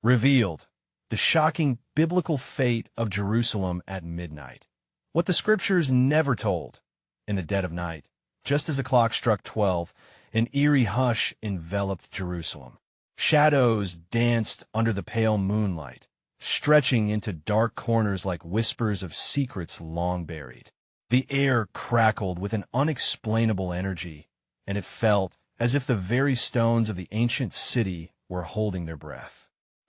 Revealed, the shocking biblical fate of Jerusalem at midnight. What the scriptures never told. In the dead of night, just as the clock struck 12, an eerie hush enveloped Jerusalem. Shadows danced under the pale moonlight, stretching into dark corners like whispers of secrets long buried. The air crackled with an unexplainable energy, and it felt as if the very stones of the ancient city were holding their breath.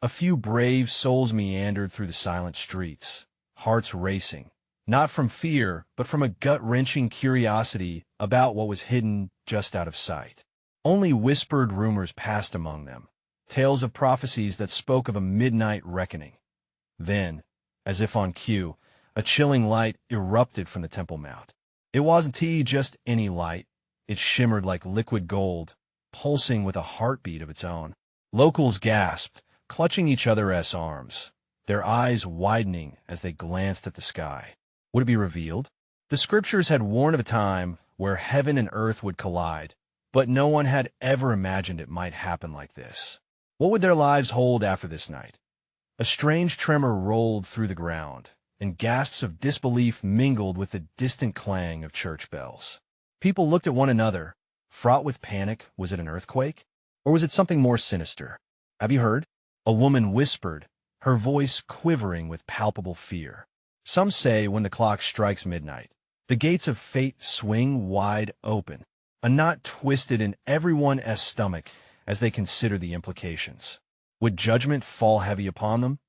A few brave souls meandered through the silent streets, hearts racing, not from fear, but from a gut-wrenching curiosity about what was hidden just out of sight. Only whispered rumors passed among them, tales of prophecies that spoke of a midnight reckoning. Then, as if on cue, a chilling light erupted from the Temple Mount. It wasn't just any light. It shimmered like liquid gold, pulsing with a heartbeat of its own. Locals gasped, clutching each other's arms, their eyes widening as they glanced at the sky. Would it be revealed? The scriptures had warned of a time where heaven and earth would collide, but no one had ever imagined it might happen like this. What would their lives hold after this night? A strange tremor rolled through the ground, and gasps of disbelief mingled with the distant clang of church bells. People looked at one another, fraught with panic. Was it an earthquake? Or was it something more sinister? Have you heard? A woman whispered, her voice quivering with palpable fear. Some say when the clock strikes midnight, the gates of fate swing wide open, a knot twisted in everyone's stomach as they consider the implications. Would judgment fall heavy upon them?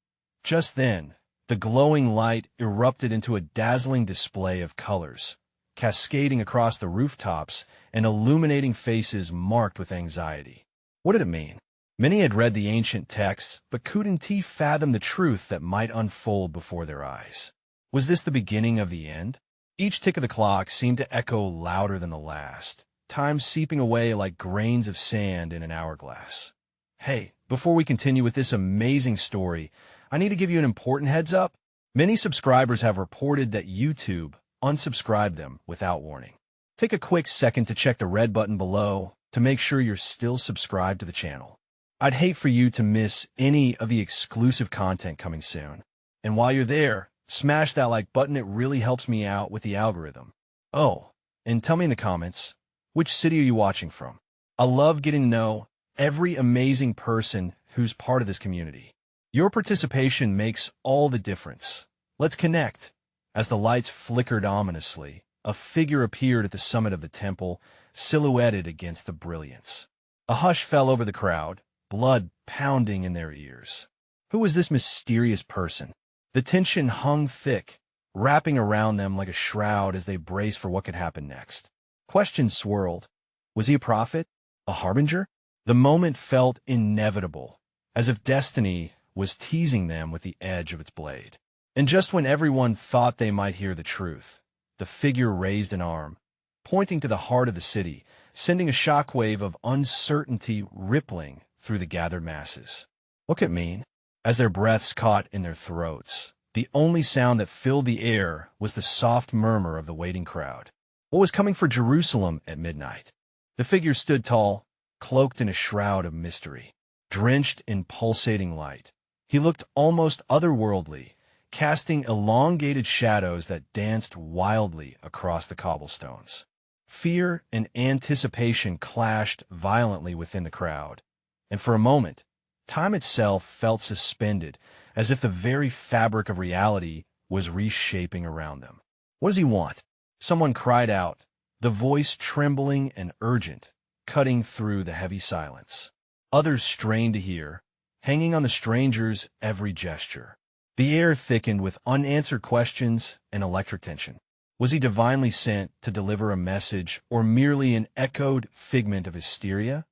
Just then, the glowing light erupted into a dazzling display of colors, cascading across the rooftops and illuminating faces marked with anxiety. What did it mean? Many had read the ancient texts, but couldn't fathom the truth that might unfold before their eyes. Was this the beginning of the end? Each tick of the clock seemed to echo louder than the last, time seeping away like grains of sand in an hourglass. Hey, before we continue with this amazing story, I need to give you an important heads up. Many subscribers have reported that YouTube unsubscribed them without warning. Take a quick second to check the red button below to make sure you're still subscribed to the channel. I'd hate for you to miss any of the exclusive content coming soon. And while you're there, smash that like button. It really helps me out with the algorithm. Oh, and tell me in the comments, which city are you watching from? I love getting to know every amazing person who's part of this community. Your participation makes all the difference. Let's connect. As the lights flickered ominously, a figure appeared at the summit of the temple, silhouetted against the brilliance. A hush fell over the crowd, blood pounding in their ears. Who was this mysterious person? The tension hung thick, wrapping around them like a shroud as they braced for what could happen next. Questions swirled. Was he a prophet? A harbinger? The moment felt inevitable, as if destiny was teasing them with the edge of its blade. And just when everyone thought they might hear the truth, the figure raised an arm, pointing to the heart of the city, sending a shockwave of uncertainty rippling through the gathered masses. What could it mean? As their breaths caught in their throats, the only sound that filled the air was the soft murmur of the waiting crowd. What was coming for Jerusalem at midnight? The figure stood tall, cloaked in a shroud of mystery, drenched in pulsating light. He looked almost otherworldly, casting elongated shadows that danced wildly across the cobblestones. Fear and anticipation clashed violently within the crowd, and for a moment, time itself felt suspended, as if the very fabric of reality was reshaping around them. What does he want? Someone cried out, the voice trembling and urgent, cutting through the heavy silence. Others strained to hear, hanging on the stranger's every gesture. The air thickened with unanswered questions and electric tension. Was he divinely sent to deliver a message, or merely an echoed figment of hysteria?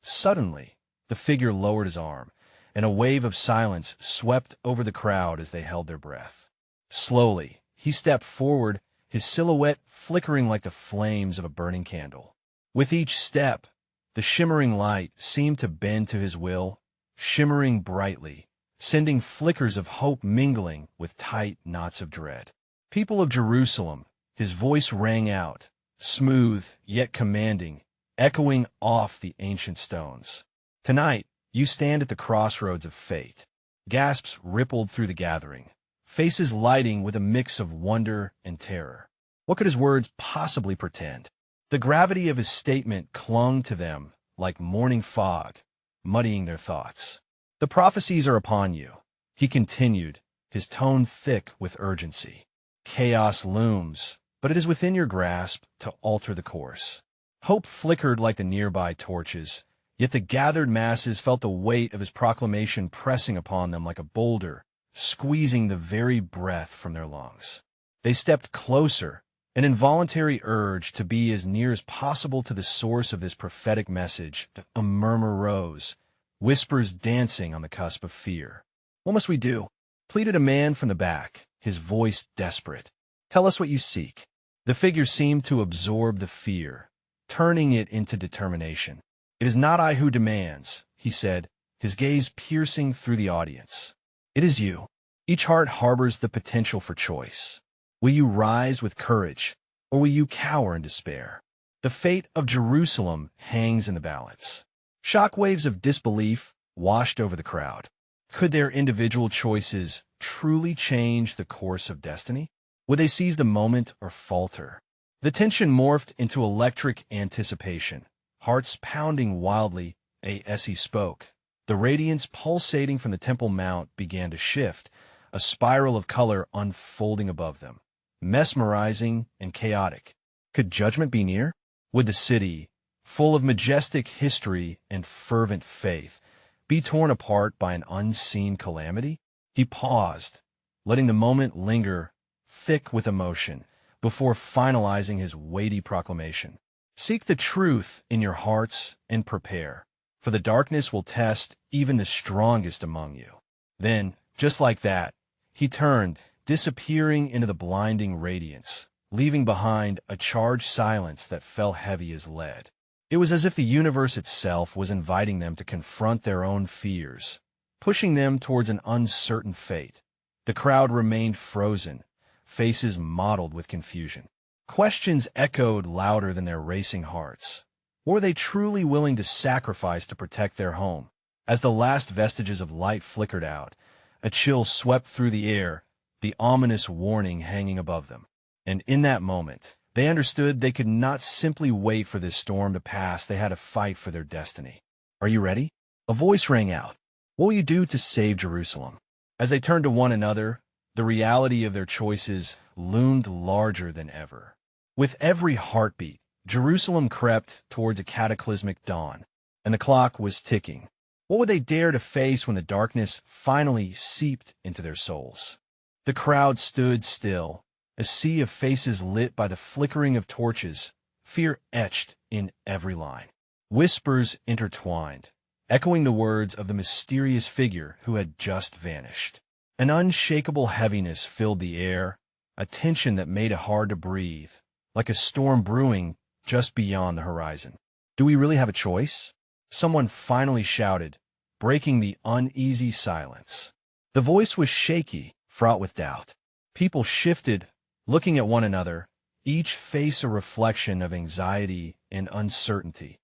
Suddenly, the figure lowered his arm, and a wave of silence swept over the crowd as they held their breath. Slowly, he stepped forward, his silhouette flickering like the flames of a burning candle. With each step, the shimmering light seemed to bend to his will, shimmering brightly, sending flickers of hope mingling with tight knots of dread. People of Jerusalem, his voice rang out, smooth yet commanding, echoing off the ancient stones. Tonight, you stand at the crossroads of fate. Gasps rippled through the gathering, faces lighting with a mix of wonder and terror. What could his words possibly portend? The gravity of his statement clung to them like morning fog, muddying their thoughts. "The prophecies are upon you," he continued, his tone thick with urgency. "Chaos looms, but it is within your grasp to alter the course." Hope flickered like the nearby torches, yet the gathered masses felt the weight of his proclamation pressing upon them like a boulder, squeezing the very breath from their lungs. They stepped closer, an involuntary urge to be as near as possible to the source of this prophetic message. A murmur rose, whispers dancing on the cusp of fear. "What must we do?" pleaded a man from the back, his voice desperate. "Tell us what you seek." The figure seemed to absorb the fear, turning it into determination. "It is not I who demands," he said, his gaze piercing through the audience. "It is you." Each heart harbors the potential for choice. Will you rise with courage, or will you cower in despair? The fate of Jerusalem hangs in the balance. Shockwaves of disbelief washed over the crowd. Could their individual choices truly change the course of destiny? Would they seize the moment or falter? The tension morphed into electric anticipation, hearts pounding wildly as he spoke. The radiance pulsating from the Temple Mount began to shift, a spiral of color unfolding above them, mesmerizing and chaotic. Could judgment be near? Would the city, full of majestic history and fervent faith, be torn apart by an unseen calamity? He paused, letting the moment linger, thick with emotion, before finalizing his weighty proclamation. "Seek the truth in your hearts and prepare, for the darkness will test even the strongest among you." Then, just like that, he turned, disappearing into the blinding radiance, leaving behind a charged silence that fell heavy as lead. It was as if the universe itself was inviting them to confront their own fears, pushing them towards an uncertain fate. The crowd remained frozen, faces mottled with confusion. Questions echoed louder than their racing hearts. Were they truly willing to sacrifice to protect their home? As the last vestiges of light flickered out, a chill swept through the air, the ominous warning hanging above them. And in that moment, they understood they could not simply wait for this storm to pass. They had to fight for their destiny. "Are you ready?" A voice rang out. "What will you do to save Jerusalem?" As they turned to one another, the reality of their choices loomed larger than ever. With every heartbeat, Jerusalem crept towards a cataclysmic dawn, and the clock was ticking. What would they dare to face when the darkness finally seeped into their souls? The crowd stood still, a sea of faces lit by the flickering of torches, fear etched in every line. Whispers intertwined, echoing the words of the mysterious figure who had just vanished. An unshakable heaviness filled the air, a tension that made it hard to breathe, like a storm brewing just beyond the horizon. "Do we really have a choice?" someone finally shouted, breaking the uneasy silence. The voice was shaky, fraught with doubt. People shifted, looking at one another, each face a reflection of anxiety and uncertainty.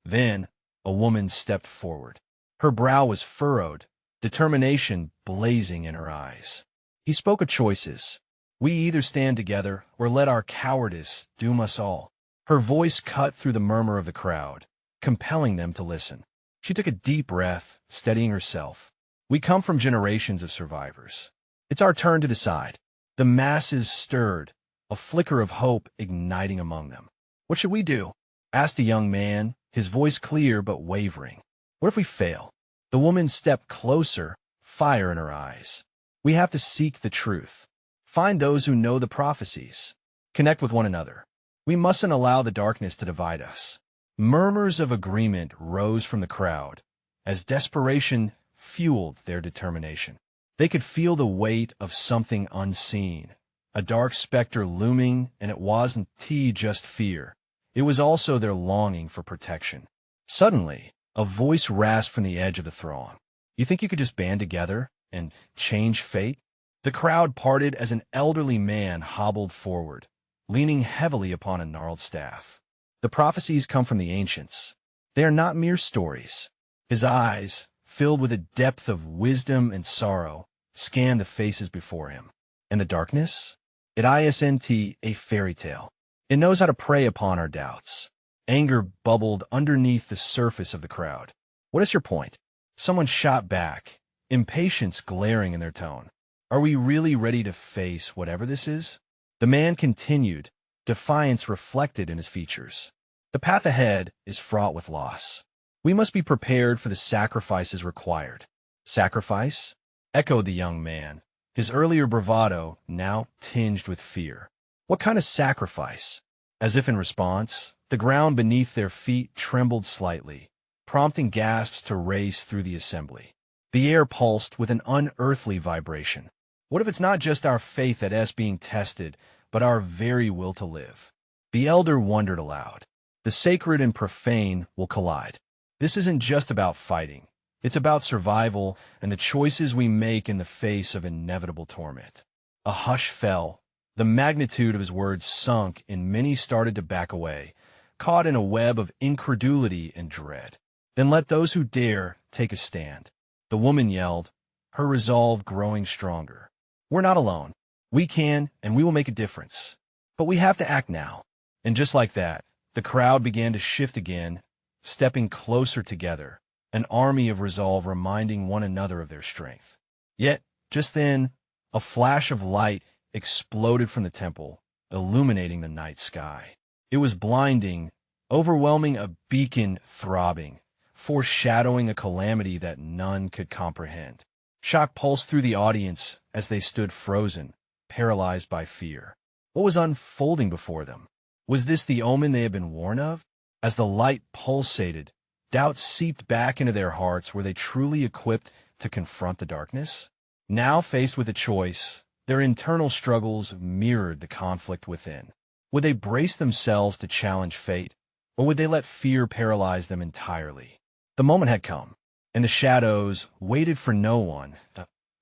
Then, a woman stepped forward. Her brow was furrowed, determination blazing in her eyes. He spoke of choices. "We either stand together or let our cowardice doom us all." Her voice cut through the murmur of the crowd, compelling them to listen. She took a deep breath, steadying herself. "We come from generations of survivors. It's our turn to decide." The masses stirred, a flicker of hope igniting among them. "What should we do?" asked a young man, his voice clear but wavering. "What if we fail?" The woman stepped closer, fire in her eyes. "We have to seek the truth. Find those who know the prophecies. Connect with one another. We mustn't allow the darkness to divide us." Murmurs of agreement rose from the crowd, as desperation fueled their determination. They could feel the weight of something unseen, a dark specter looming, and it wasn't just fear. It was also their longing for protection. Suddenly, a voice rasped from the edge of the throng. "You think you could just band together and change fate?" The crowd parted as an elderly man hobbled forward, leaning heavily upon a gnarled staff. "The prophecies come from the ancients. They are not mere stories." His eyes, filled with a depth of wisdom and sorrow, scanned the faces before him. And the darkness? It isn't a fairy tale. It knows how to prey upon our doubts. Anger bubbled underneath the surface of the crowd. What is your point? Someone shot back, impatience glaring in their tone. Are we really ready to face whatever this is? The man continued, defiance reflected in his features. The path ahead is fraught with loss. We must be prepared for the sacrifices required. Sacrifice? Echoed the young man, his earlier bravado now tinged with fear. What kind of sacrifice? As if in response, the ground beneath their feet trembled slightly, prompting gasps to race through the assembly. The air pulsed with an unearthly vibration. What if it's not just our faith that is being tested, but our very will to live? The elder wondered aloud. The sacred and profane will collide. This isn't just about fighting. It's about survival and the choices we make in the face of inevitable torment. A hush fell. The magnitude of his words sunk, and many started to back away, caught in a web of incredulity and dread. Then let those who dare take a stand. The woman yelled, her resolve growing stronger. We're not alone. We can, and we will make a difference. But we have to act now. And just like that, the crowd began to shift again, stepping closer together, an army of resolve reminding one another of their strength. Yet, just then, a flash of light exploded from the temple, illuminating the night sky. It was blinding, overwhelming, a beacon throbbing, foreshadowing a calamity that none could comprehend. Shock pulsed through the audience as they stood frozen, paralyzed by fear. What was unfolding before them? Was this the omen they had been warned of? As the light pulsated, doubt seeped back into their hearts. Were they truly equipped to confront the darkness? Now faced with a choice, their internal struggles mirrored the conflict within. Would they brace themselves to challenge fate, or would they let fear paralyze them entirely? The moment had come, and the shadows waited for no one.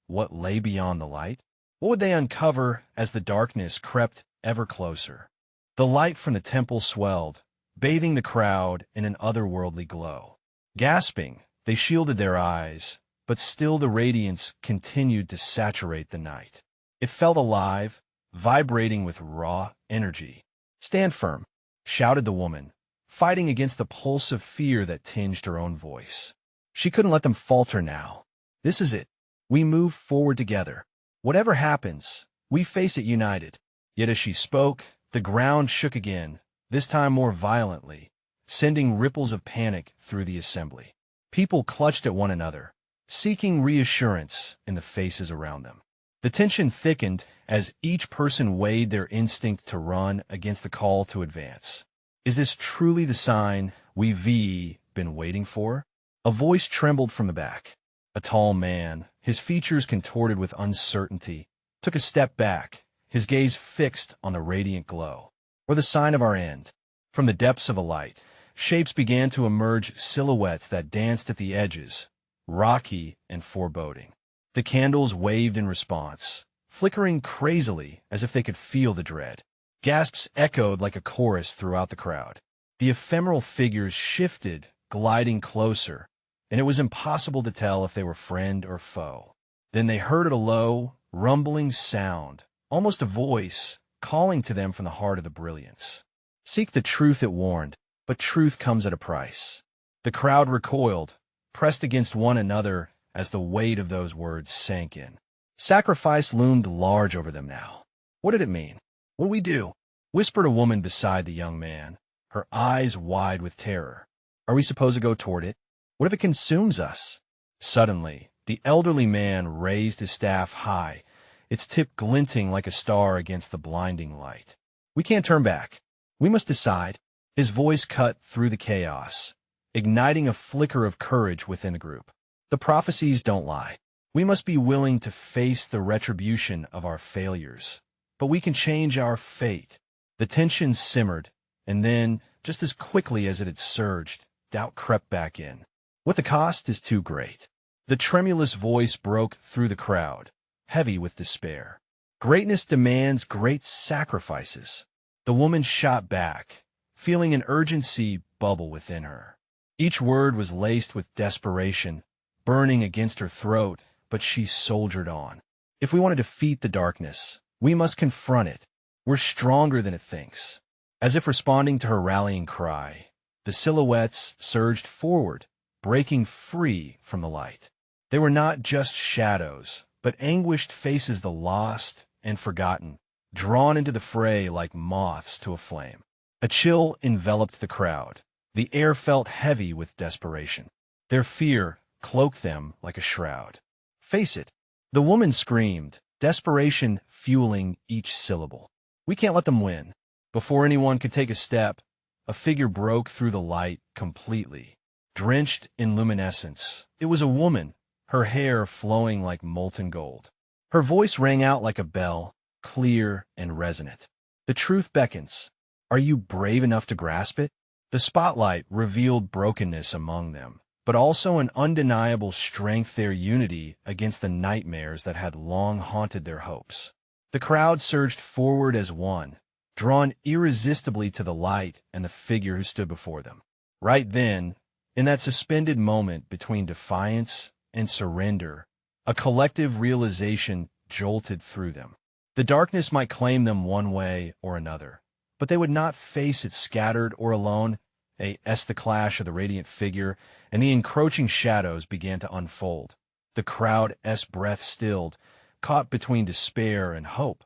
What lay beyond the light? What would they uncover as the darkness crept ever closer? The light from the temple swelled, bathing the crowd in an otherworldly glow. Gasping, they shielded their eyes, but still the radiance continued to saturate the night. It felt alive, vibrating with raw energy. Stand firm, shouted the woman, fighting against the pulse of fear that tinged her own voice. She couldn't let them falter now. This is it. We move forward together. Whatever happens, we face it united. Yet as she spoke, the ground shook again, this time more violently, sending ripples of panic through the assembly. People clutched at one another, seeking reassurance in the faces around them. The tension thickened as each person weighed their instinct to run against the call to advance. Is this truly the sign we've been waiting for? A voice trembled from the back. A tall man, his features contorted with uncertainty, took a step back, his gaze fixed on the radiant glow. Or the sign of our end. From the depths of a light, shapes began to emerge, silhouettes that danced at the edges, rocky and foreboding. The candles waved in response, flickering crazily as if they could feel the dread. Gasps echoed like a chorus throughout the crowd. The ephemeral figures shifted, gliding closer, and it was impossible to tell if they were friend or foe. Then they heard a low, rumbling sound, almost a voice, calling to them from the heart of the brilliance. Seek the truth, it warned, but truth comes at a price. The crowd recoiled, pressed against one another as the weight of those words sank in. Sacrifice loomed large over them now. What did it mean? What do we do? Whispered a woman beside the young man, her eyes wide with terror. Are we supposed to go toward it? What if it consumes us? Suddenly, the elderly man raised his staff high, its tip glinting like a star against the blinding light. We can't turn back. We must decide. His voice cut through the chaos, igniting a flicker of courage within the group. The prophecies don't lie. We must be willing to face the retribution of our failures. But we can change our fate. The tension simmered, and then, just as quickly as it had surged, doubt crept back in. What the cost is too great. The tremulous voice broke through the crowd, heavy with despair. Greatness demands great sacrifices. The woman shot back, feeling an urgency bubble within her. Each word was laced with desperation, burning against her throat, but she soldiered on. If we want to defeat the darkness, we must confront it. We're stronger than it thinks. As if responding to her rallying cry, the silhouettes surged forward, breaking free from the light. They were not just shadows, but anguished faces, the lost and forgotten, drawn into the fray like moths to a flame. A chill enveloped the crowd. The air felt heavy with desperation. Their fear cloaked them like a shroud. "Face it," the woman screamed, desperation fueling each syllable. "We can't let them win." Before anyone could take a step, a figure broke through the light completely. Drenched in luminescence, it was a woman, her hair flowing like molten gold. Her voice rang out like a bell, clear and resonant. "The truth beckons. Are you brave enough to grasp it?" The spotlight revealed brokenness among them, but also an undeniable strength, their unity against the nightmares that had long haunted their hopes. The crowd surged forward as one, drawn irresistibly to the light and the figure who stood before them. Right then, in that suspended moment between defiance and surrender, a collective realization jolted through them. The darkness might claim them one way or another, but they would not face it scattered or alone. The clash of the radiant figure and the encroaching shadows began to unfold. The crowd's breath stilled, caught between despair and hope.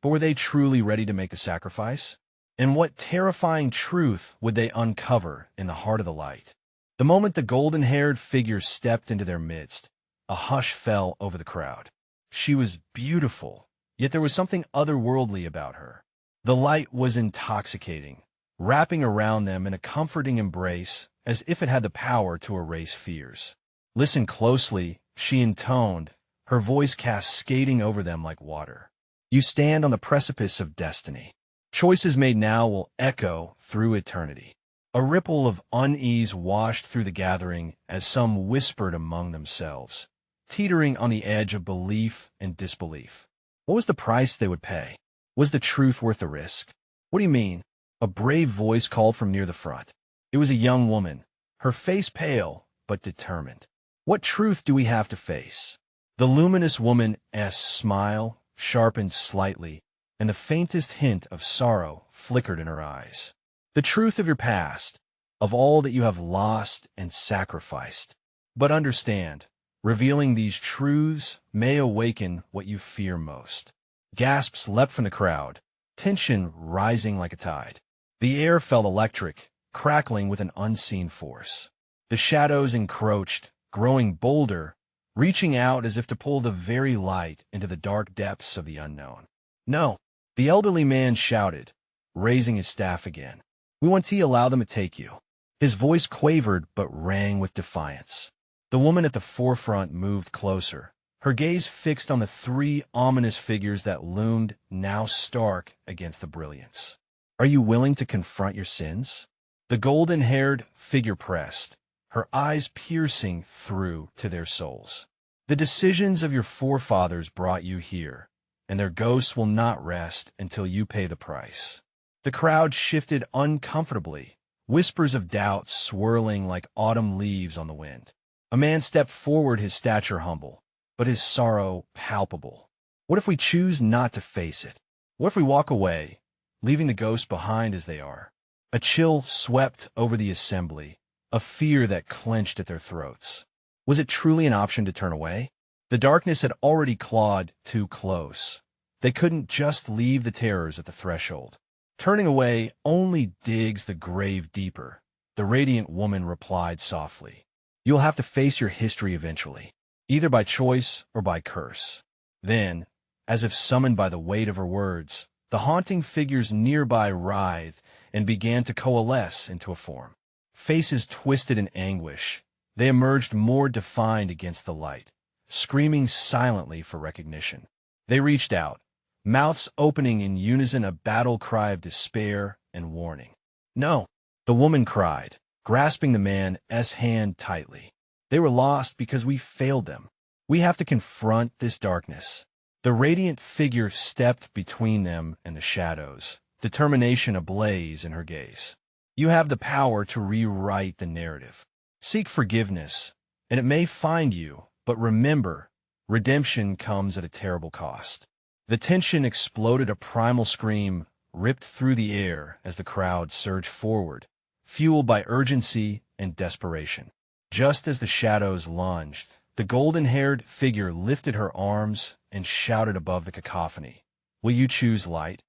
But were they truly ready to make the sacrifice? And what terrifying truth would they uncover in the heart of the light? The moment the golden-haired figure stepped into their midst, a hush fell over the crowd. She was beautiful, yet there was something otherworldly about her. The light was intoxicating, wrapping around them in a comforting embrace as if it had the power to erase fears. "Listen closely," she intoned, her voice cascading over them like water. "You stand on the precipice of destiny. Choices made now will echo through eternity." A ripple of unease washed through the gathering as some whispered among themselves, teetering on the edge of belief and disbelief. What was the price they would pay? Was the truth worth the risk? "What do you mean?" A brave voice called from near the front. It was a young woman, her face pale but determined. "What truth do we have to face?" The luminous woman's smile sharpened slightly, and the faintest hint of sorrow flickered in her eyes. "The truth of your past, of all that you have lost and sacrificed. But understand, revealing these truths may awaken what you fear most." Gasps leapt from the crowd, tension rising like a tide. The air felt electric, crackling with an unseen force. The shadows encroached, growing bolder, reaching out as if to pull the very light into the dark depths of the unknown. "No," the elderly man shouted, raising his staff again. "We want to allow them to take you." His voice quavered but rang with defiance. The woman at the forefront moved closer, her gaze fixed on the three ominous figures that loomed now stark against the brilliance. "Are you willing to confront your sins?" The golden-haired figure pressed, her eyes piercing through to their souls. "The decisions of your forefathers brought you here, and their ghosts will not rest until you pay the price." The crowd shifted uncomfortably, whispers of doubt swirling like autumn leaves on the wind. A man stepped forward, his stature humble, but his sorrow palpable. "What if we choose not to face it? What if we walk away, leaving the ghosts behind as they are?" A chill swept over the assembly, a fear that clenched at their throats. Was it truly an option to turn away? The darkness had already clawed too close. They couldn't just leave the terrors at the threshold. "Turning away only digs the grave deeper," the radiant woman replied softly. "You'll have to face your history eventually, either by choice or by curse." Then, as if summoned by the weight of her words, the haunting figures nearby writhed and began to coalesce into a form. Faces twisted in anguish, they emerged more defined against the light, screaming silently for recognition. They reached out, mouths opening in unison, a battle cry of despair and warning. "No," the woman cried, grasping the man's hand tightly. "They were lost because we failed them. We have to confront this darkness." The radiant figure stepped between them and the shadows, determination ablaze in her gaze. "You have the power to rewrite the narrative. Seek forgiveness, and it may find you, but remember, redemption comes at a terrible cost. The tension exploded, a primal scream ripped through the air as the crowd surged forward, fueled by urgency and desperation. Just as the shadows lunged, the golden-haired figure lifted her arms and shouted above the cacophony, "Will you choose light,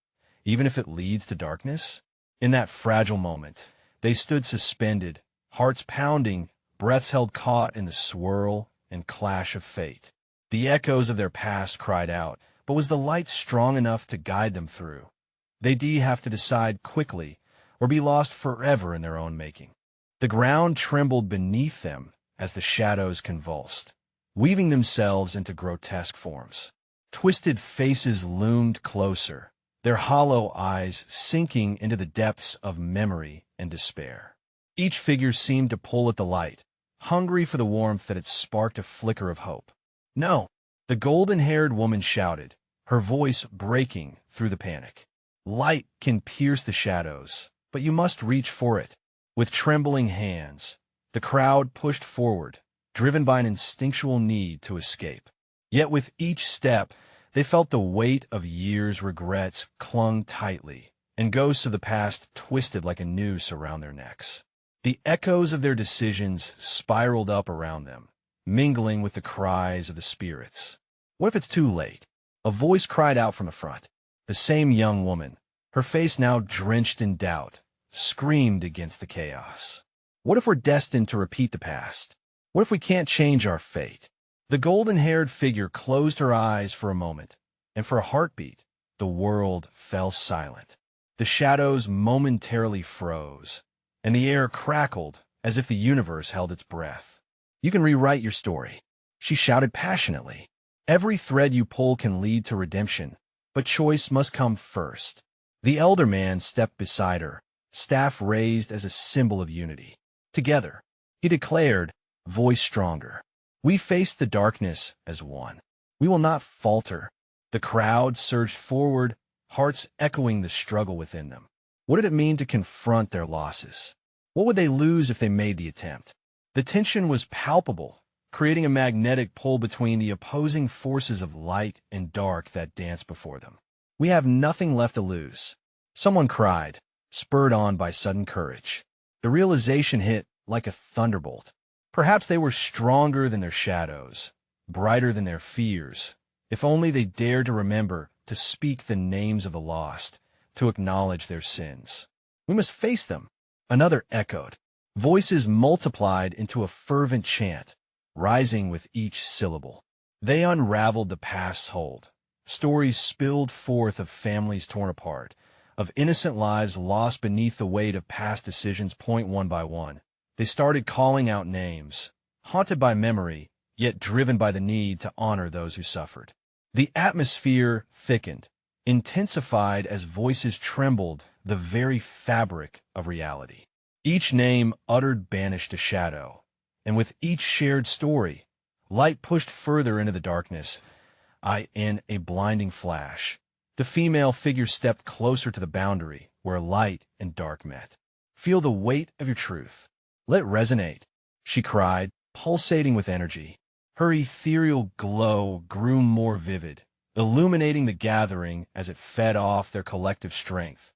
even if it leads to darkness?" In that fragile moment, they stood suspended, hearts pounding, breaths held caught in the swirl and clash of fate. The echoes of their past cried out, but was the light strong enough to guide them through? They'd have to decide quickly, or be lost forever in their own making. The ground trembled beneath them as the shadows convulsed, weaving themselves into grotesque forms. Twisted faces loomed closer, their hollow eyes sinking into the depths of memory and despair. Each figure seemed to pull at the light, hungry for the warmth that had sparked a flicker of hope. "No!" the golden-haired woman shouted, her voice breaking through the panic. "Light can pierce the shadows, but you must reach for it." With trembling hands, the crowd pushed forward, driven by an instinctual need to escape. Yet with each step, they felt the weight of years' regrets clung tightly, and ghosts of the past twisted like a noose around their necks. The echoes of their decisions spiraled up around them, mingling with the cries of the spirits. "What if it's too late?" a voice cried out from the front. The same young woman, her face now drenched in doubt, screamed against the chaos. "What if we're destined to repeat the past? What if we can't change our fate?" The golden-haired figure closed her eyes for a moment, and for a heartbeat, the world fell silent. The shadows momentarily froze, and the air crackled as if the universe held its breath. "You can rewrite your story," she shouted passionately. "Every thread you pull can lead to redemption, but choice must come first." The elder man stepped beside her, staff raised as a symbol of unity. "Together," he declared, voice stronger, "we face the darkness as one. We will not falter." The crowd surged forward, hearts echoing the struggle within them. What did it mean to confront their losses? What would they lose if they made the attempt? The tension was palpable, creating a magnetic pull between the opposing forces of light and dark that danced before them. "We have nothing left to lose," someone cried, spurred on by sudden courage. The realization hit like a thunderbolt. Perhaps they were stronger than their shadows, brighter than their fears, if only they dared to remember to speak the names of the lost, to acknowledge their sins. "We must face them," another echoed. Voices multiplied into a fervent chant, rising with each syllable. They unraveled the past's hold. Stories spilled forth of families torn apart, of innocent lives lost beneath the weight of past decisions. One by one, they started calling out names, haunted by memory, yet driven by the need to honor those who suffered. The atmosphere thickened, intensified as voices trembled the very fabric of reality. Each name uttered banished a shadow, and with each shared story, light pushed further into the darkness. In a blinding flash, the female figure stepped closer to the boundary where light and dark met. "Feel the weight of your truth. Let it resonate," she cried, pulsating with energy. Her ethereal glow grew more vivid, illuminating the gathering as it fed off their collective strength.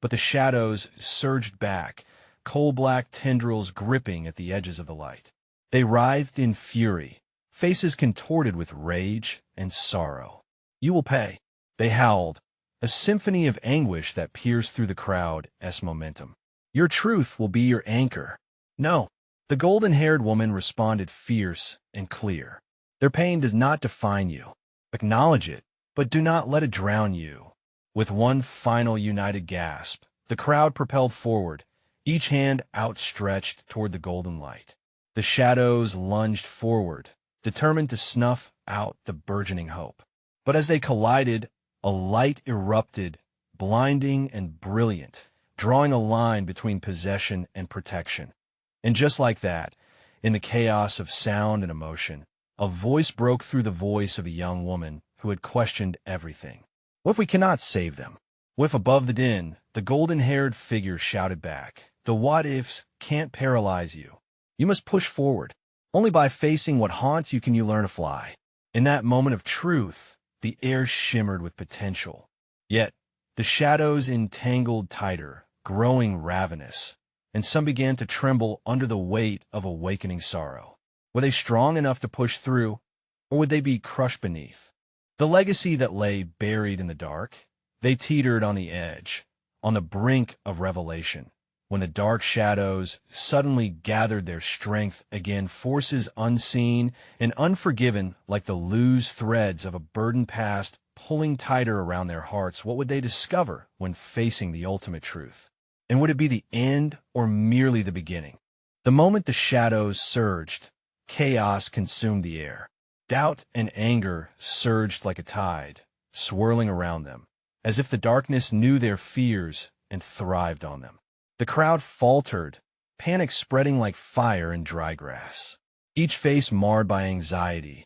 But the shadows surged back, coal-black tendrils gripping at the edges of the light. They writhed in fury, faces contorted with rage and sorrow. "You will pay," they howled, a symphony of anguish that pierced through the crowd's momentum. "Your truth will be your anchor." "No," the golden-haired woman responded, fierce and clear. "Their pain does not define you. Acknowledge it, but do not let it drown you." With one final united gasp, the crowd propelled forward, each hand outstretched toward the golden light. The shadows lunged forward, determined to snuff out the burgeoning hope. But as they collided, a light erupted, blinding and brilliant, drawing a line between possession and protection. And just like that, in the chaos of sound and emotion, a voice broke through, the voice of a young woman who had questioned everything. "What if we cannot save them?" What if above the din, the golden-haired figure shouted back, "The what-ifs can't paralyze you. You must push forward." Only by facing what haunts you can you learn to fly. In that moment of truth, the air shimmered with potential. Yet, the shadows entangled tighter, growing ravenous, and some began to tremble under the weight of awakening sorrow. Were they strong enough to push through, or would they be crushed beneath? The legacy that lay buried in the dark, they teetered on the edge, on the brink of revelation. When the dark shadows suddenly gathered their strength again, forces unseen and unforgiven like the loose threads of a burdened past pulling tighter around their hearts, what would they discover when facing the ultimate truth? And would it be the end or merely the beginning? The moment the shadows surged, chaos consumed the air. Doubt and anger surged like a tide, swirling around them, as if the darkness knew their fears and thrived on them. The crowd faltered, panic spreading like fire in dry grass. Each face marred by anxiety,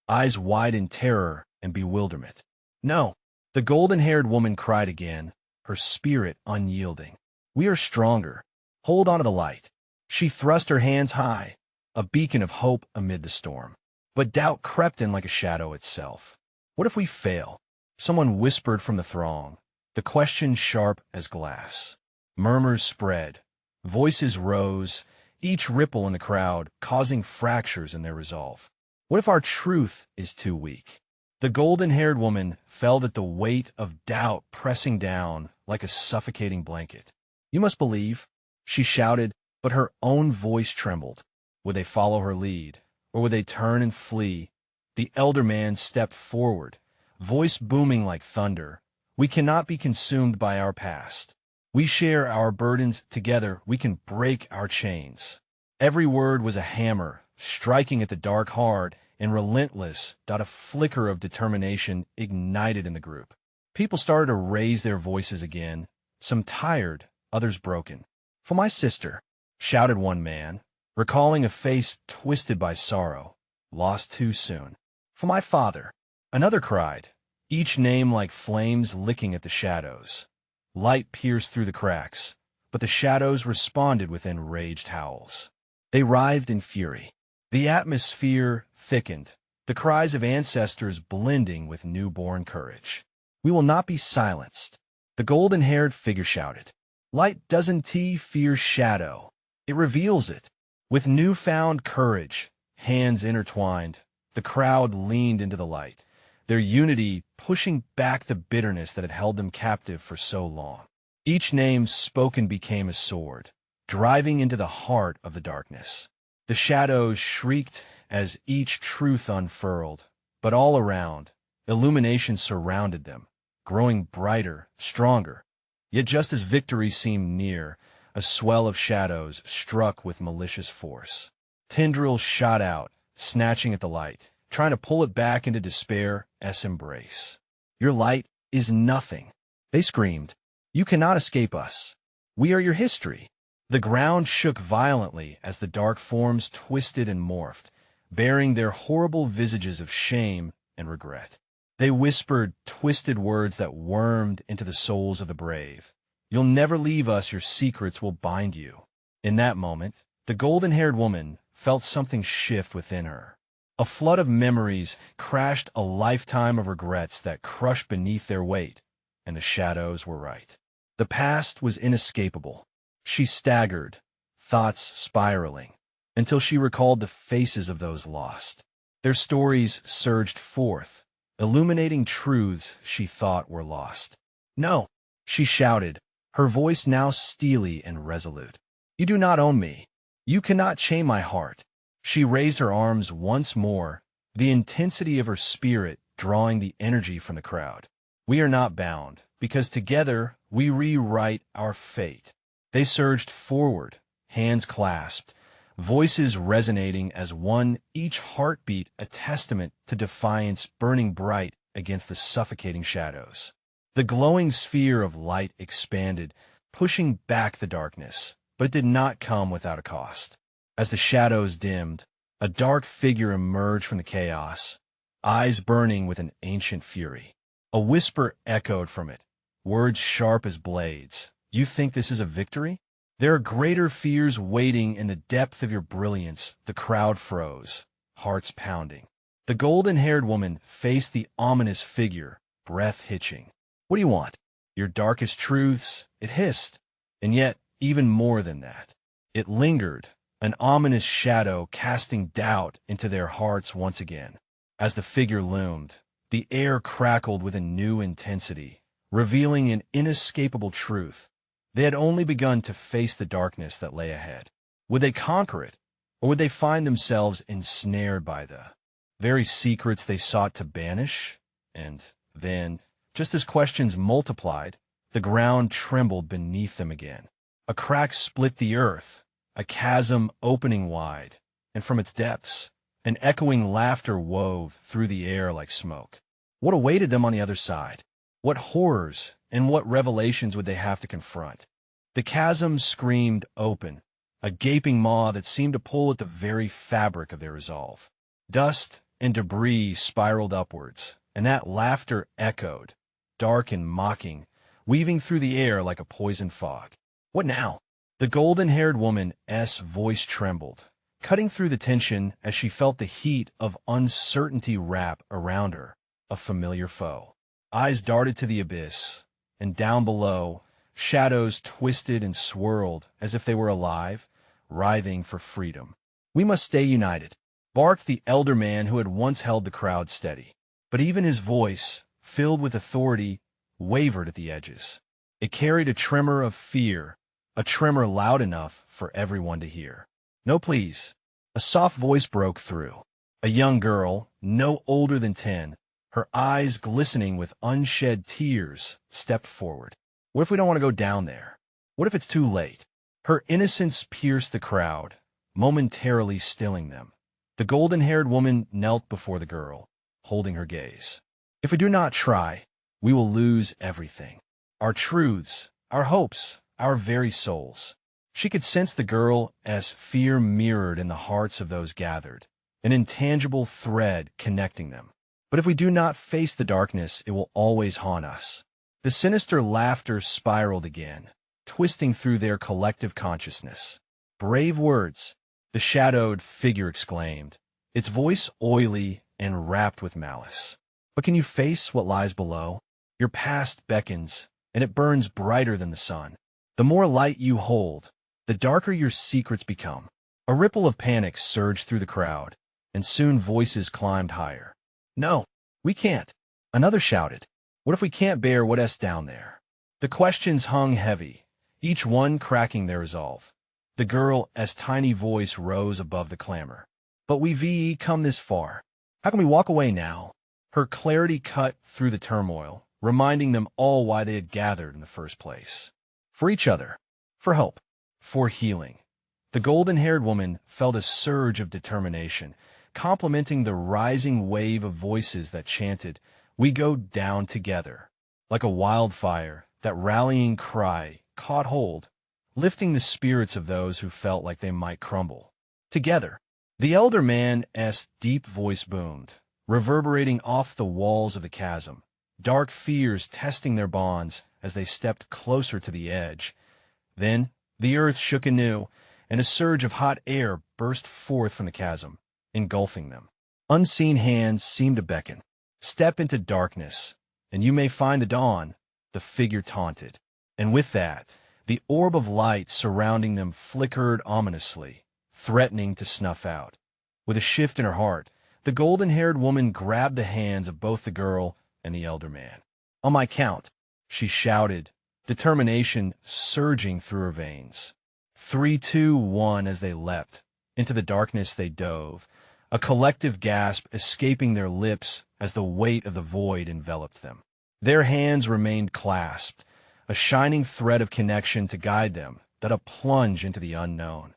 eyes wide in terror and bewilderment. No, the golden-haired woman cried again, her spirit unyielding. We are stronger. Hold on to the light. She thrust her hands high, a beacon of hope amid the storm. But doubt crept in like a shadow itself. What if we fail? Someone whispered from the throng, the question sharp as glass. Murmurs spread. Voices rose, each ripple in the crowd causing fractures in their resolve. What if our truth is too weak? The golden-haired woman felt at the weight of doubt pressing down like a suffocating blanket. You must believe, she shouted, but her own voice trembled. Would they follow her lead, or would they turn and flee? The elder man stepped forward, voice booming like thunder. We cannot be consumed by our past. We share our burdens together. We can break our chains. Every word was a hammer, striking at the dark hard and relentless. A flicker of determination ignited in the group. People started to raise their voices again, some tired, others broken. For my sister, shouted one man, recalling a face twisted by sorrow, lost too soon. For my father, another cried, each name like flames licking at the shadows. Light pierced through the cracks, but the shadows responded with enraged howls. They writhed in fury. The atmosphere thickened, the cries of ancestors blending with newborn courage. We will not be silenced. The golden-haired figure shouted. Light doesn't fear shadow. It reveals it. With newfound courage, hands intertwined, the crowd leaned into the light, their unity pushing back the bitterness that had held them captive for so long. Each name spoken became a sword, driving into the heart of the darkness. The shadows shrieked as each truth unfurled, but all around, illumination surrounded them, growing brighter, stronger. Yet just as victory seemed near, a swell of shadows struck with malicious force. Tendrils shot out, snatching at the light, trying to pull it back into despair's embrace. Your light is nothing, they screamed. You cannot escape us. We are your history. The ground shook violently as the dark forms twisted and morphed, bearing their horrible visages of shame and regret. They whispered twisted words that wormed into the souls of the brave. You'll never leave us, your secrets will bind you. In that moment, the golden-haired woman felt something shift within her. A flood of memories crashed, a lifetime of regrets that crushed beneath their weight, and the shadows were right. The past was inescapable. She staggered, thoughts spiraling, until she recalled the faces of those lost. Their stories surged forth, illuminating truths she thought were lost. No, she shouted, her voice now steely and resolute. You do not own me. You cannot chain my heart. She raised her arms once more, the intensity of her spirit drawing the energy from the crowd. We are not bound, because together we rewrite our fate. They surged forward, hands clasped, voices resonating as one, each heartbeat a testament to defiance burning bright against the suffocating shadows. The glowing sphere of light expanded, pushing back the darkness, but it did not come without a cost. As the shadows dimmed, a dark figure emerged from the chaos, eyes burning with an ancient fury. A whisper echoed from it, words sharp as blades. You think this is a victory? There are greater fears waiting in the depth of your brilliance. The crowd froze, hearts pounding. The golden-haired woman faced the ominous figure, breath hitching. "What do you want?" "Your darkest truths," it hissed. And yet, even more than that, it lingered, an ominous shadow casting doubt into their hearts once again. As the figure loomed, the air crackled with a new intensity, revealing an inescapable truth. They had only begun to face the darkness that lay ahead. Would they conquer it, or would they find themselves ensnared by the very secrets they sought to banish? And then, just as questions multiplied, the ground trembled beneath them again. A crack split the earth, a chasm opening wide, and from its depths, an echoing laughter wove through the air like smoke. What awaited them on the other side? What horrors and what revelations would they have to confront? The chasm screamed open, a gaping maw that seemed to pull at the very fabric of their resolve. Dust and debris spiraled upwards, and that laughter echoed, dark and mocking, weaving through the air like a poisoned fog. What now? The golden-haired woman's voice trembled, cutting through the tension as she felt the heat of uncertainty wrap around her, a familiar foe. Eyes darted to the abyss, and down below, shadows twisted and swirled as if they were alive, writhing for freedom. "We must stay united," barked the elder man who had once held the crowd steady. But even his voice, filled with authority, wavered at the edges. It carried a tremor of fear, a tremor loud enough for everyone to hear. "No, please." A soft voice broke through. A young girl, no older than 10, her eyes glistening with unshed tears, stepped forward. "What if we don't want to go down there? What if it's too late?" Her innocence pierced the crowd, momentarily stilling them. The golden-haired woman knelt before the girl, holding her gaze. "If we do not try, we will lose everything. Our truths, our hopes, our very souls." She could sense the girl's fear mirrored in the hearts of those gathered, an intangible thread connecting them. "But if we do not face the darkness, it will always haunt us." The sinister laughter spiraled again, twisting through their collective consciousness. "Brave words," the shadowed figure exclaimed, its voice oily and wrapped with malice. "But can you face what lies below? Your past beckons, and it burns brighter than the sun. The more light you hold, the darker your secrets become." A ripple of panic surged through the crowd, and soon voices climbed higher. "No, we can't," another shouted. "What if we can't bear what's down there?" The questions hung heavy, each one cracking their resolve. The girl's tiny voice rose above the clamor. "But we've come this far. How can we walk away now?" Her clarity cut through the turmoil, reminding them all why they had gathered in the first place. For each other, for hope, for healing. The golden-haired woman felt a surge of determination, complementing the rising wave of voices that chanted, "We go down together." Like a wildfire, that rallying cry caught hold, lifting the spirits of those who felt like they might crumble. Together. The elder man's deep voice boomed, reverberating off the walls of the chasm, dark fears testing their bonds as they stepped closer to the edge. Then the earth shook anew, and a surge of hot air burst forth from the chasm, engulfing them. Unseen hands seemed to beckon. "Step into darkness, and you may find the dawn," the figure taunted. And with that, the orb of light surrounding them flickered ominously, threatening to snuff out. With a shift in her heart, the golden-haired woman grabbed the hands of both the girl and the elder man. "On my count," she shouted, determination surging through her veins. 3, 2, 1 as they leapt. Into the darkness they dove, a collective gasp escaping their lips as the weight of the void enveloped them. Their hands remained clasped, a shining thread of connection to guide them, that a plunge into the unknown.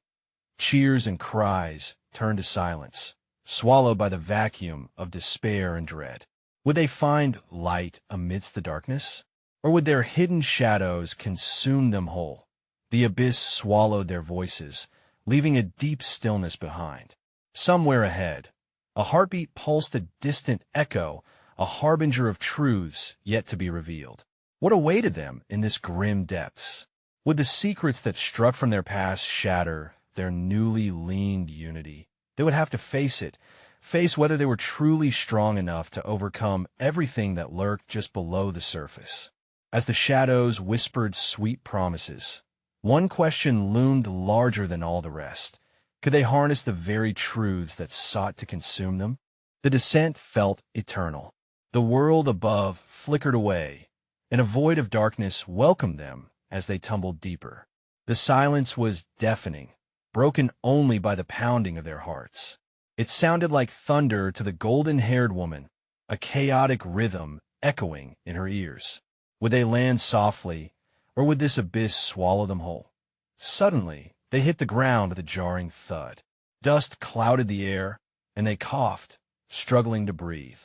Cheers and cries turned to silence, swallowed by the vacuum of despair and dread. Would they find light amidst the darkness? Or would their hidden shadows consume them whole? The abyss swallowed their voices, leaving a deep stillness behind. Somewhere ahead, a heartbeat pulsed a distant echo, a harbinger of truths yet to be revealed. What awaited them in this grim depths? Would the secrets that struck from their past shatter their newly leaned unity? They would have to face whether they were truly strong enough to overcome everything that lurked just below the surface. As the shadows whispered sweet promises, one question loomed larger than all the rest. Could they harness the very truths that sought to consume them? The descent felt eternal. The world above flickered away, and a void of darkness welcomed them as they tumbled deeper. The silence was deafening, broken only by the pounding of their hearts. It sounded like thunder to the golden-haired woman, a chaotic rhythm echoing in her ears. Would they land softly, or would this abyss swallow them whole? Suddenly, they hit the ground with a jarring thud. Dust clouded the air, and they coughed, struggling to breathe.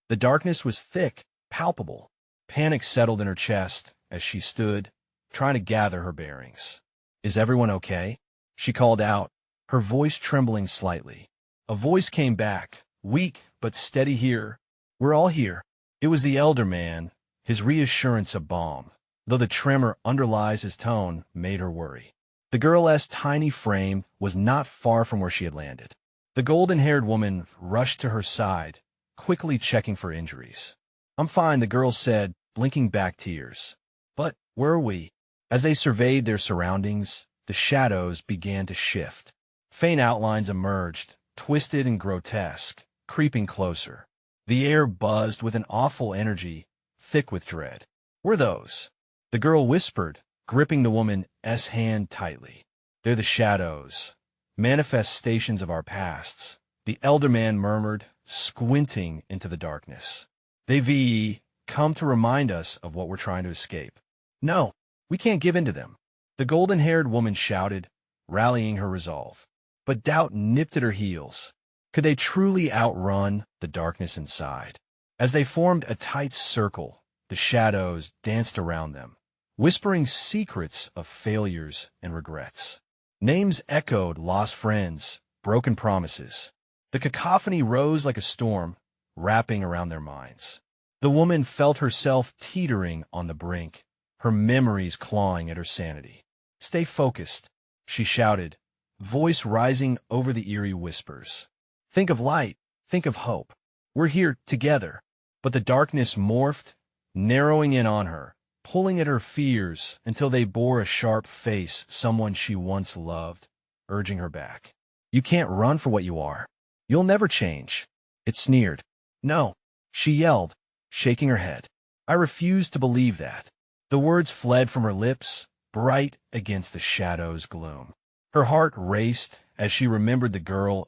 The darkness was thick, palpable. Panic settled in her chest as she stood, trying to gather her bearings. "Is everyone okay?" she called out, her voice trembling slightly. A voice came back, weak but steady. "Here. We're all here." It was the elder man, his reassurance a balm, though the tremor underlies his tone made her worry. The girl's tiny frame was not far from where she had landed. The golden-haired woman rushed to her side, quickly checking for injuries. "I'm fine," the girl said, blinking back tears. "But where are we?" As they surveyed their surroundings, the shadows began to shift. Faint outlines emerged, twisted and grotesque, creeping closer. The air buzzed with an awful energy, thick with dread. "We're those," the girl whispered, gripping the woman's hand tightly. "They're the shadows, manifestations of our pasts," the elder man murmured, squinting into the darkness. "They've come to remind us of what we're trying to escape." "No, we can't give in to them," the golden-haired woman shouted, rallying her resolve. But doubt nipped at her heels. Could they truly outrun the darkness inside? As they formed a tight circle, the shadows danced around them, whispering secrets of failures and regrets. Names echoed lost friends, broken promises. The cacophony rose like a storm, wrapping around their minds. The woman felt herself teetering on the brink, her memories clawing at her sanity. "Stay focused," she shouted, voice rising over the eerie whispers. "Think of light, think of hope. We're here together." But the darkness morphed, narrowing in on her, pulling at her fears until they bore a sharp face someone she once loved, urging her back. "You can't run for what you are. You'll never change." It sneered. "No," she yelled, shaking her head. "I refuse to believe that." The words fled from her lips, bright against the shadow's gloom. Her heart raced as she remembered the girl's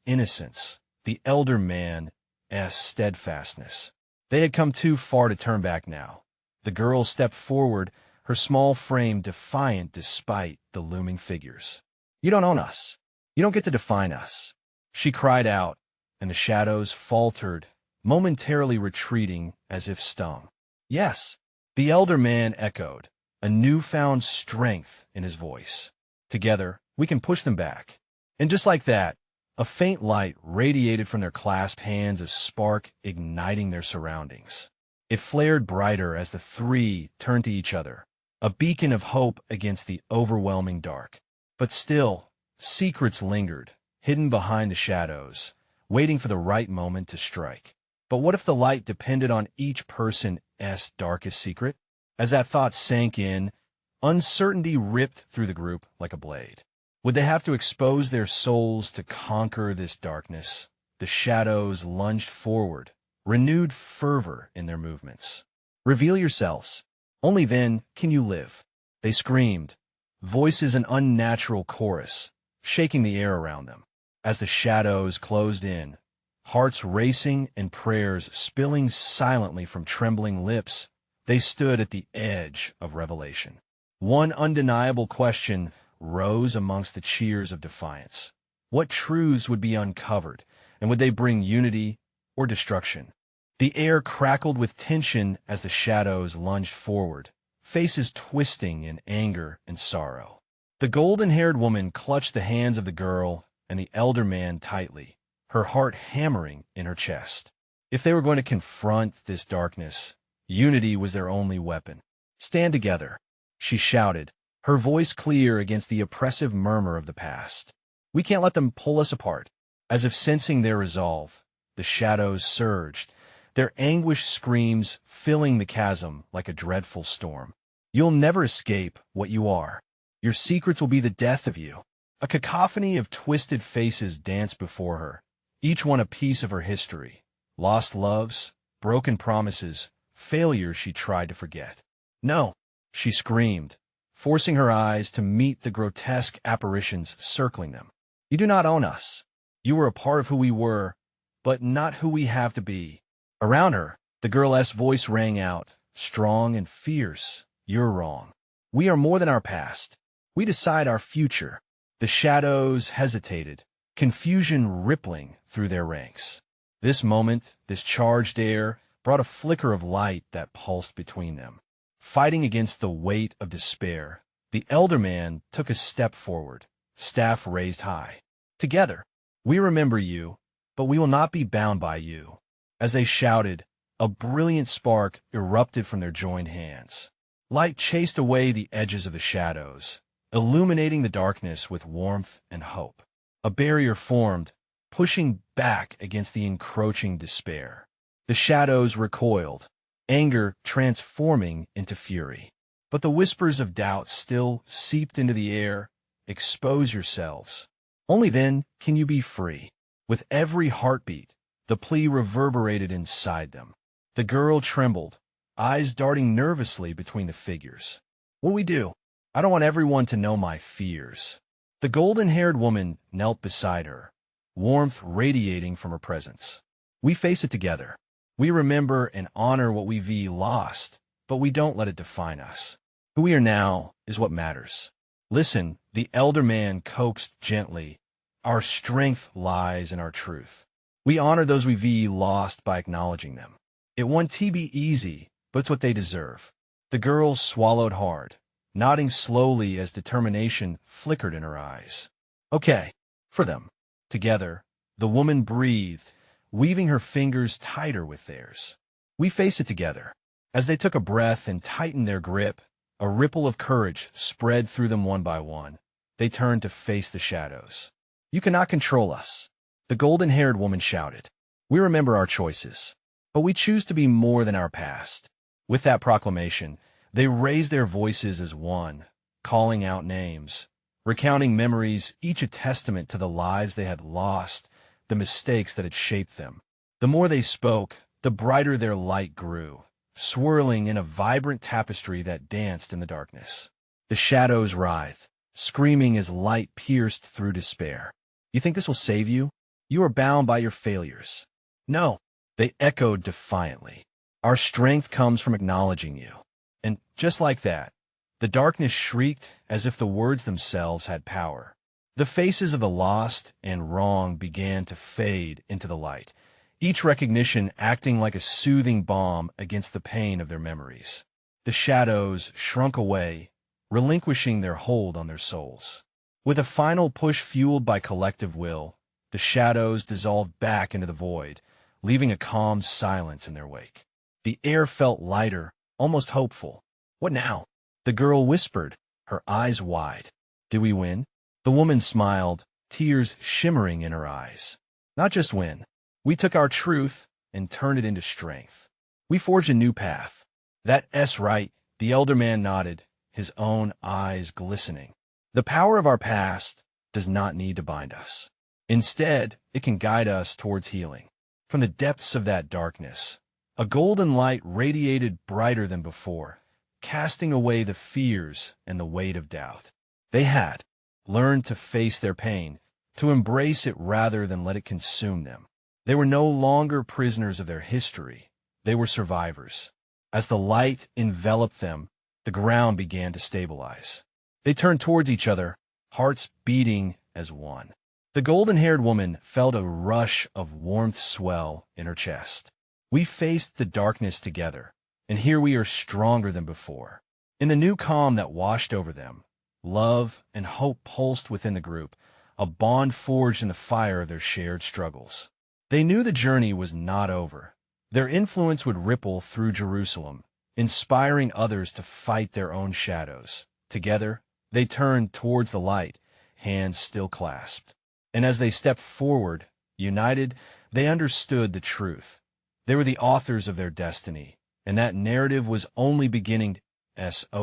innocence, the elder man's steadfastness. They had come too far to turn back now. The girl stepped forward, her small frame defiant despite the looming figures. "You don't own us. You don't get to define us," she cried out, and the shadows faltered, momentarily retreating as if stung. "Yes," the elder man echoed, a newfound strength in his voice. "Together, we can push them back." And just like that, a faint light radiated from their clasped hands, a spark igniting their surroundings. It flared brighter as the three turned to each other, a beacon of hope against the overwhelming dark. But still, secrets lingered, hidden behind the shadows, waiting for the right moment to strike. But what if the light depended on each person's darkest secret? As that thought sank in, uncertainty ripped through the group like a blade. Would they have to expose their souls to conquer this darkness? The shadows lunged forward, renewed fervor in their movements. "Reveal yourselves. Only then can you live," they screamed, voices an unnatural chorus, shaking the air around them. As the shadows closed in, hearts racing and prayers spilling silently from trembling lips, they stood at the edge of revelation. One undeniable question rose amongst the cheers of defiance. What truths would be uncovered, and would they bring unity or destruction? The air crackled with tension as the shadows lunged forward, faces twisting in anger and sorrow. The golden-haired woman clutched the hands of the girl and the elder man tightly, her heart hammering in her chest. If they were going to confront this darkness, unity was their only weapon. "Stand together," she shouted, her voice clear against the oppressive murmur of the past. We can't let them pull us apart. As if sensing their resolve, the shadows surged, their anguished screams filling the chasm like a dreadful storm. You'll never escape what you are. Your secrets will be the death of you. A cacophony of twisted faces danced before her, each one a piece of her history. Lost loves, broken promises, failures she tried to forget. No, she screamed, forcing her eyes to meet the grotesque apparitions circling them. You do not own us. You were a part of who we were, but not who we have to be. Around her, the girl's voice rang out, strong and fierce. You're wrong. We are more than our past. We decide our future. The shadows hesitated, confusion rippling through their ranks. This moment, this charged air, brought a flicker of light that pulsed between them. Fighting against the weight of despair, the elder man took a step forward, staff raised high. Together, we remember you, but we will not be bound by you. As they shouted, a brilliant spark erupted from their joined hands. Light chased away the edges of the shadows, illuminating the darkness with warmth and hope. A barrier formed, pushing back against the encroaching despair. The shadows recoiled, anger transforming into fury. But the whispers of doubt still seeped into the air. Expose yourselves. Only then can you be free. With every heartbeat, the plea reverberated inside them. The girl trembled, eyes darting nervously between the figures. What do we do? I don't want everyone to know my fears. The golden-haired woman knelt beside her, warmth radiating from her presence. We face it together. We remember and honor what we've lost, but we don't let it define us. Who we are now is what matters. Listen, the elder man coaxed gently. Our strength lies in our truth. We honor those we've lost by acknowledging them. It won't be easy, but it's what they deserve. The girl swallowed hard, nodding slowly as determination flickered in her eyes. Okay, for them. Together, the woman breathed, weaving her fingers tighter with theirs. We face it together. As they took a breath and tightened their grip, a ripple of courage spread through them one by one. They turned to face the shadows. You cannot control us, the golden-haired woman shouted. We remember our choices, but we choose to be more than our past. With that proclamation, they raised their voices as one, calling out names, recounting memories, each a testament to the lives they had lost, the mistakes that had shaped them. The more they spoke, the brighter their light grew, swirling in a vibrant tapestry that danced in the darkness. The shadows writhed, screaming as light pierced through despair. You think this will save you? You are bound by your failures. No, they echoed defiantly. Our strength comes from acknowledging you. And just like that, the darkness shrieked as if the words themselves had power. The faces of the lost and wrong began to fade into the light, each recognition acting like a soothing balm against the pain of their memories. The shadows shrunk away, relinquishing their hold on their souls. With a final push fueled by collective will, the shadows dissolved back into the void, leaving a calm silence in their wake. The air felt lighter, almost hopeful. What now? The girl whispered, her eyes wide. Did we win? The woman smiled, tears shimmering in her eyes. Not just win. We took our truth and turned it into strength. We forged a new path. That's right, the elder man nodded, his own eyes glistening. The power of our past does not need to bind us. Instead, it can guide us towards healing. From the depths of that darkness, a golden light radiated brighter than before, casting away the fears and the weight of doubt. They had learned to face their pain, to embrace it rather than let it consume them. They were no longer prisoners of their history. They were survivors. As the light enveloped them, the ground began to stabilize. They turned towards each other, hearts beating as one. The golden-haired woman felt a rush of warmth swell in her chest. We faced the darkness together, and here we are stronger than before. In the new calm that washed over them, love and hope pulsed within the group, a bond forged in the fire of their shared struggles. They knew the journey was not over. Their influence would ripple through Jerusalem, inspiring others to fight their own shadows. Together, They turned towards the light, hands still clasped. And as they stepped forward, united, they understood the truth. They were the authors of their destiny, and that narrative was only beginning.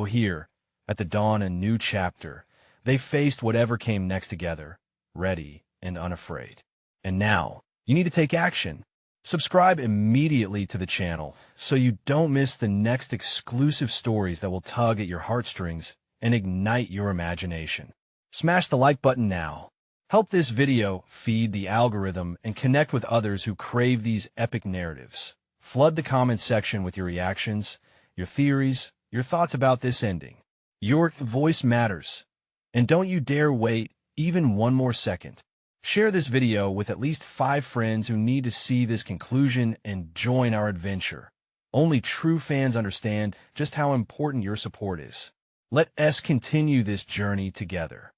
Here, at the dawn a new chapter, they faced whatever came next together, ready and unafraid. And now, you need to take action. Subscribe immediately to the channel so you don't miss the next exclusive stories that will tug at your heartstrings and ignite your imagination. Smash the like button now. Help this video feed the algorithm and connect with others who crave these epic narratives. Flood the comment section with your reactions, your theories, your thoughts about this ending. Your voice matters. And don't you dare wait even one more second. Share this video with at least 5 friends who need to see this conclusion and join our adventure. Only true fans understand just how important your support is. Let us continue this journey together.